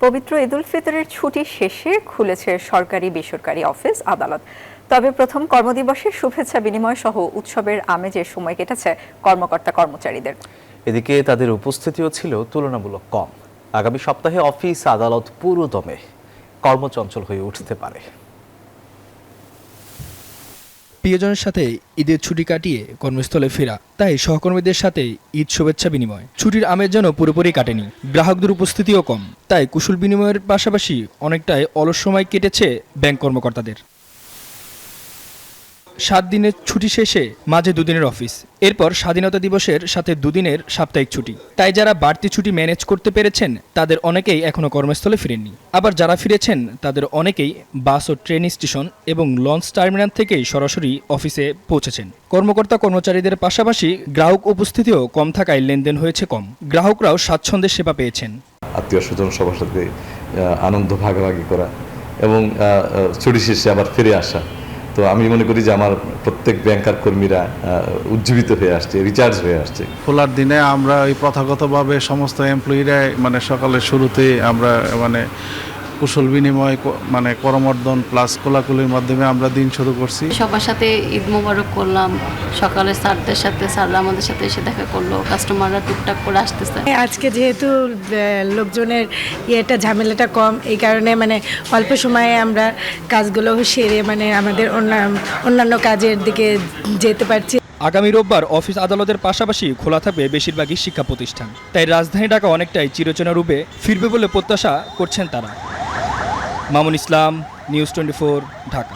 পবিত্র ঈদুল ফিতরের ছুটি শেষে খুলেছে সরকারি বেসরকারি অফিস আদালত। তবে প্রথম কর্মদিবসে শুভেচ্ছা বিনিময় সহ উৎসবের আমেজের সময় কেটেছে কর্মকর্তা কর্মচারীদের। এদিকে তাদের উপস্থিতিও ছিল তুলনামূলক কম। আগামী সপ্তাহে অফিস আদালত পুরোদমে কর্মচঞ্চল হয়ে উঠতে পারে। প্রিয়জনের সাথে ঈদের ছুটি কাটিয়ে কর্মস্থলে ফেরা, তাই সহকর্মীদের সাথে ঈদ শুভেচ্ছা বিনিময়। ছুটির আমেজ যেন পুরোপুরি কাটেনি, গ্রাহকদের উপস্থিতিও কম, তাই কুশল বিনিময়ের পাশাপাশি অনেকটাই অলস সময় কেটেছে ব্যাংক কর্মকর্তাদের। 7 দিনের ছুটি শেষে মাঝে 2 দিনের অফিস, এরপর স্বাধীনতা দিবসের সাথে 2 দিনের সাপ্তাহিক ছুটি। তাই যারা বাড়তি ছুটি ম্যানেজ করতে পেরেছেন তাদের অনেকেই এখনও কর্মস্থলে ফিরেননি। আবার যারা ফিরেছেন তাদের অনেকেই বাস ও ট্রেন স্টেশন এবং লঞ্চ টার্মিনাল থেকেই সরাসরি অফিসে পৌঁছেছেন। কর্মকর্তা কর্মচারীদের পাশাপাশি গ্রাহক উপস্থিতিও কম থাকায় লেনদেন হয়েছে কম। গ্রাহকরাও স্বাচ্ছন্দ্যের সেবা পেয়েছেন। আত্মীয় স্বজন সবার সাথে আনন্দ ভাগাভাগি করা এবং ছুটি শেষে আবার ফিরে আসা। তো আমি মনে করি যে আমার প্রত্যেক ব্যাংকার কর্মীরা উজ্জীবিত হয়ে আসছে, রিচার্জ হয়ে আসছে। খোলার দিনে আমরা ওই প্রথাগতভাবে সমস্ত এমপ্লয়িরা সকালের শুরুতে আমরা কুশল বিনিময় করমর্দন প্লাস কোলাকুলির মাধ্যমে আমরা দিন শুরু করছি। সবার সাথে ঈদ মোবারক করলাম। সকালে স্যারদের সাথে, স্যাররা আমাদের সাথে এসে দেখা করলো। কাস্টমাররা টুকটাক করে আসতেছে। আজকে যেহেতু লোকজনের ঝামেলাটা কম, এই কারণে অল্প সময়ে আমরা কাজগুলো সেরে আমাদের অন্যান্য কাজের দিকে যেতে পারছি। আগামী রোববার অফিস আদালতের পাশাপাশি খোলা থাকবে বেশিরভাগই শিক্ষা প্রতিষ্ঠান। তাই রাজধানী ঢাকা অনেকটাই চিরচেনা রূপে ফিরবে বলে প্রত্যাশা করছেন তারা। মামুন ইসলাম, নিউজ 24, ঢাকা।